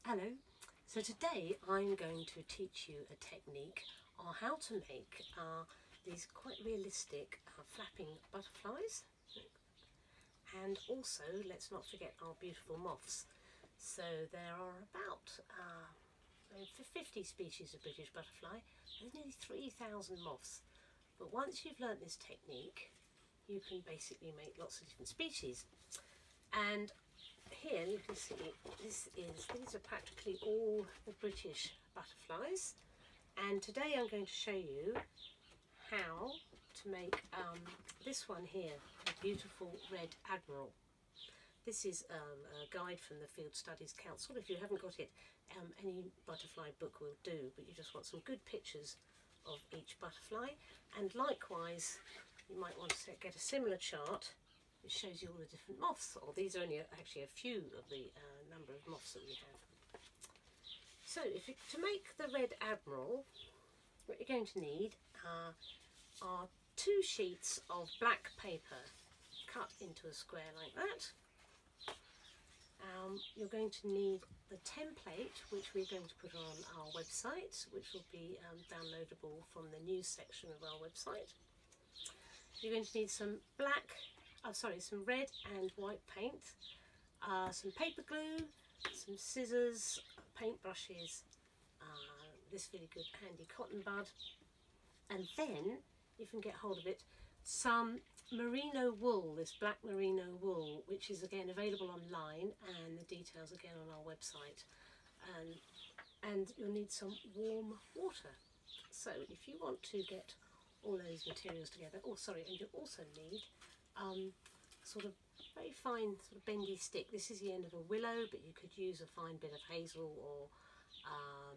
Hello, so today I'm going to teach you a technique on how to make these quite realistic flapping butterflies, and also let's not forget our beautiful moths. So there are about 50 species of British butterfly. There's nearly 3,000 moths, but once you've learnt this technique you can basically make lots of different species. And here you can see these are practically all the British butterflies, and today I'm going to show you how to make this one here, a beautiful red admiral. This is a guide from the Field Studies Council. If you haven't got it, any butterfly book will do, but you just want some good pictures of each butterfly. And likewise you might want to get a similar chart. It shows you all the different moths, or these are only actually a few of the number of moths that we have. So to make the red admiral, what you're going to need are 2 sheets of black paper cut into a square like that. You're going to need the template, which we're going to put on our website, which will be downloadable from the news section of our website. You're going to need some some red and white paint, some paper glue, some scissors, paintbrushes, this really good handy cotton bud, and then, if you can get hold of it, some merino wool, this black merino wool, which is again available online, and the details again on our website. And you'll need some warm water. So if you want to get all those materials together, and you also need sort of very fine sort of bendy stick. This is the end of a willow, but you could use a fine bit of hazel or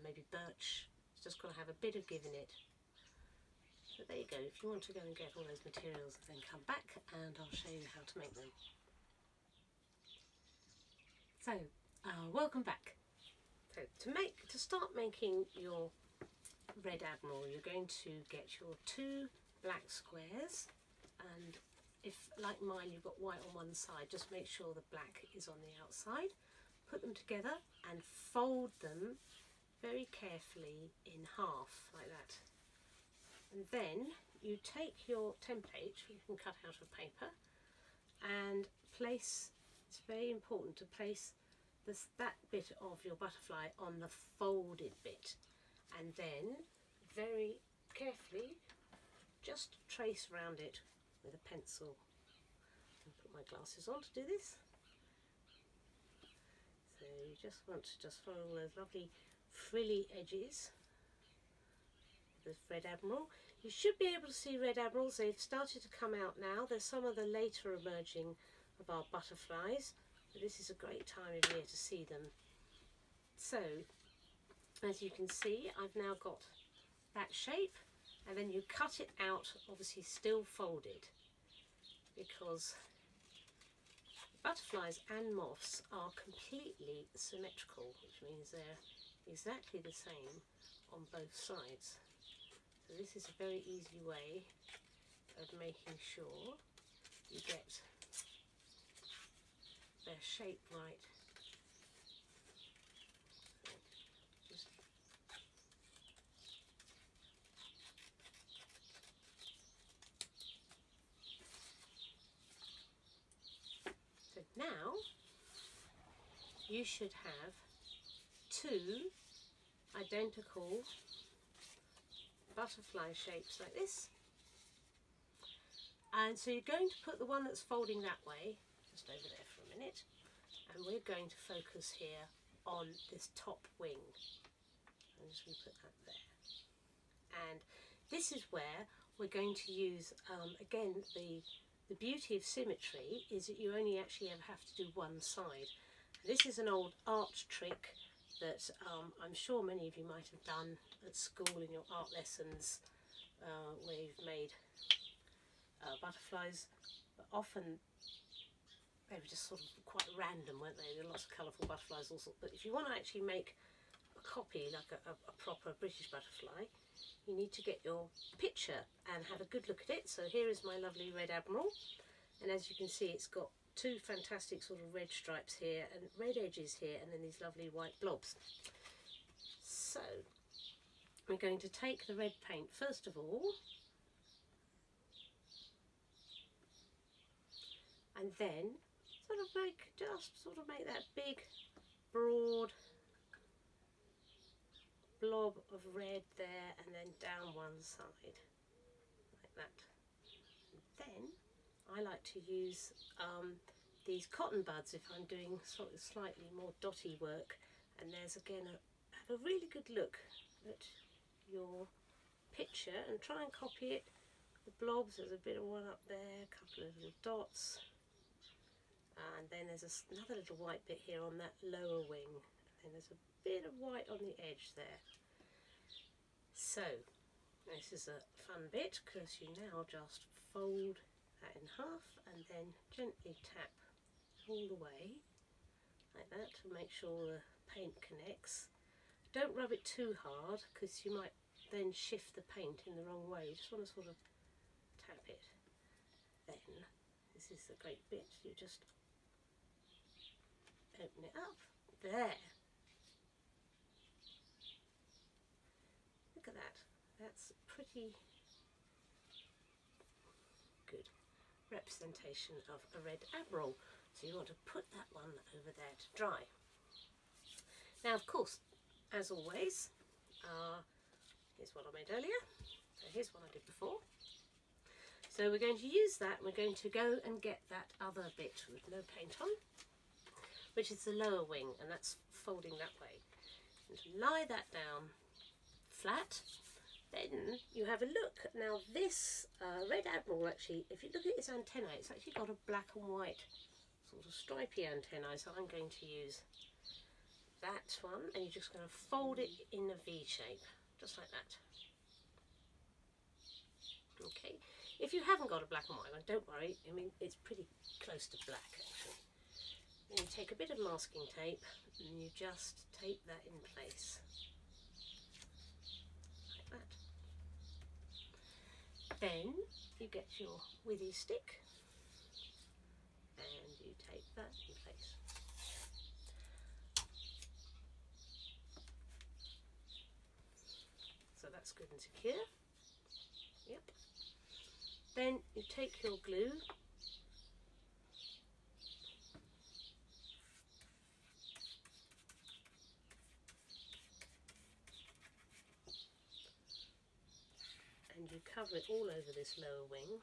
maybe birch. It's just got to have a bit of give in it. So there you go. If you want to go and get all those materials, then come back and I'll show you how to make them. So welcome back. So to start making your red admiral, you're going to get your 2 black squares, and if, like mine, you've got white on one side, just make sure the black is on the outside. Put them together and fold them very carefully in half, like that. And then you take your template, you can cut out of paper, and place, it's very important to place that bit of your butterfly on the folded bit, and then very carefully just trace around it with a pencil. I'll put my glasses on to do this. So you just want to just follow all those lovely frilly edges of this red admiral. You should be able to see red admirals. They've started to come out now. They're some of the later emerging of our butterflies, but this is a great time of year to see them. So as you can see, I've now got that shape, and then you cut it out, obviously still folded, because butterflies and moths are completely symmetrical, which means they're exactly the same on both sides. So this is a very easy way of making sure you get their shape right. So now you should have 2 identical butterfly shapes like this, and so you're going to put the one that's folding that way just over there for a minute, and we're going to focus here on this top wing. I'm just going to put that there, and this is where we're going to use again, the beauty of symmetry is that you only actually ever have to do one side. This is an old art trick that I'm sure many of you might have done at school in your art lessons, where you've made butterflies, but often they were just sort of quite random, weren't they? There were lots of colourful butterflies, all sorts. But if you want to actually make a copy, like a proper British butterfly, you need to get your picture and have a good look at it. So here is my lovely red admiral, and as you can see, it's got two fantastic sort of red stripes here and red edges here, and then these lovely white blobs. So we're going to take the red paint first of all, and then sort of make that big broad blob of red there, and then down one side like that. And then I like to use these cotton buds if I'm doing sort of slightly more dotty work. And there's again have a really good look at your picture and try and copy it. The blobs, there's a bit of one up there, a couple of little dots, and then there's another little white bit here on that lower wing, and there's a bit of white on the edge there. So this is a fun bit, because you now just fold that in half and then gently tap all the way like that to make sure the paint connects. Don't rub it too hard, because you might then shift the paint in the wrong way. You just want to sort of tap it. Then, this is the great bit, you just open it up. There. Look at that. That's pretty good representation of a red admiral. So you want to put that one over there to dry. Now, of course, as always, here's what I made earlier. So here's what I did before. So we're going to use that, and we're going to go and get that other bit with no paint on, which is the lower wing, and that's folding that way. And lie that down flat. Then you have a look. Now this red admiral, actually, if you look at its antennae, it's actually got a black and white sort of stripy antennae. So I'm going to use that one, and you're just going to fold it in a V shape, just like that. Okay. If you haven't got a black and white one, don't worry. I mean, it's pretty close to black actually. Then you take a bit of masking tape and you just tape that in place. Then you get your withy stick and you tape that in place. So that's good and secure. Yep. Then you take your glue and you cover it all over this lower wing.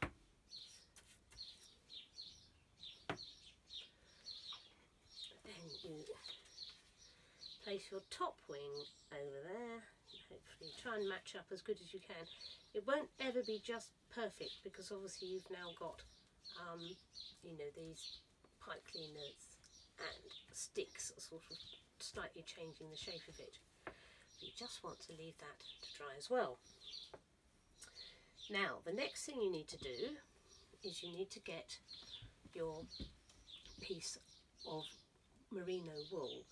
Then you place your top wing over there. Hopefully try and match up as good as you can. It won't ever be just perfect, because obviously you've now got you know, these pipe cleaners and sticks sort of slightly changing the shape of it. You just want to leave that to dry as well. Now the next thing you need to do is you need to get your piece of merino wool,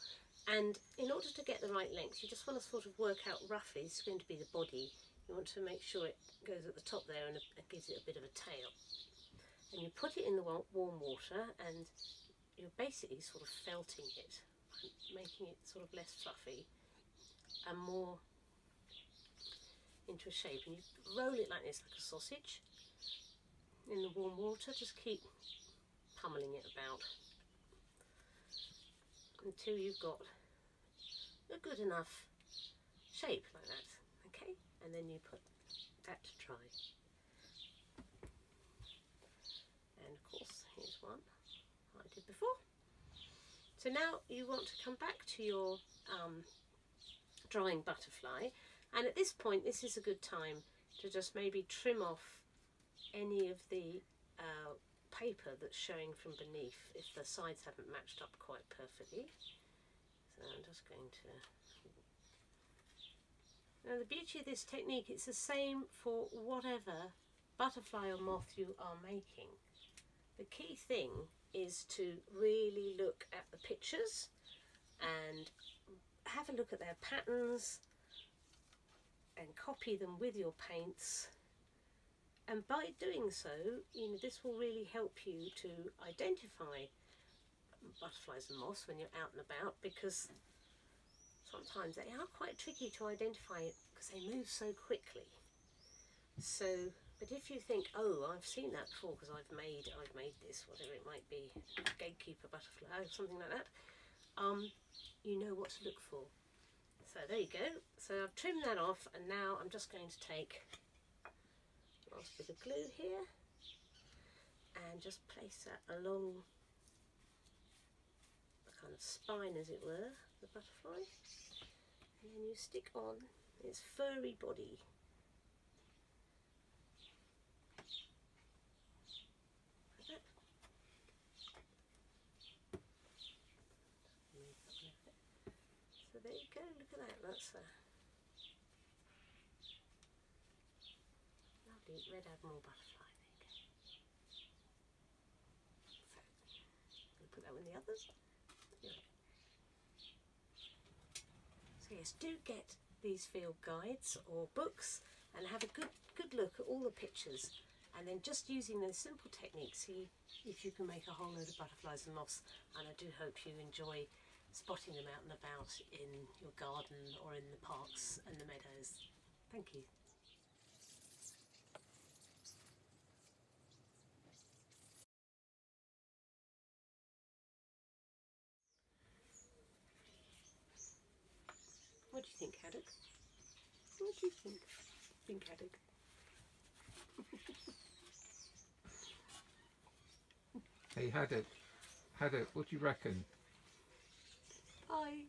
and in order to get the right length you just want to sort of work out roughly. This is going to be the body. You want to make sure it goes at the top there and it gives it a bit of a tail, and you put it in the warm water and you're basically sort of felting it, making it sort of less fluffy and more into a shape, and you roll it like this, like a sausage, in the warm water. Just keep pummeling it about until you've got a good enough shape like that. Okay, and then you put that to dry. And of course, here's one I did before. So now you want to come back to your drying butterfly, and at this point this is a good time to just maybe trim off any of the paper that's showing from beneath if the sides haven't matched up quite perfectly. So I'm just going to... Now the beauty of this technique, it's the same for whatever butterfly or moth you are making. The key thing is to really look at the pictures and have a look at their patterns and copy them with your paints, And by doing so, you know, this will really help you to identify butterflies and moths when you're out and about, because sometimes they are quite tricky to identify because they move so quickly. So, but if you think, oh, I've seen that before because I've made this, whatever it might be, gatekeeper butterfly or something like that, you know what to look for. So there you go. So I've trimmed that off, and now I'm just going to take a last bit of glue here and just place that along the kind of spine, as it were, the butterfly, and then you stick on its furry body. So there you go, look at that, that's a lovely red admiral butterfly. There you go. So, I'm going to put that with the others. So yes, do get these field guides or books and have a good look at all the pictures, and then just using those simple techniques, see if you can make a whole load of butterflies and moths. And I do hope you enjoy spotting them out and about in your garden or in the parks and the meadows. Thank you. What do you think, Haddock? What do you think, Haddock? Hey Haddock, what do you reckon? Bye.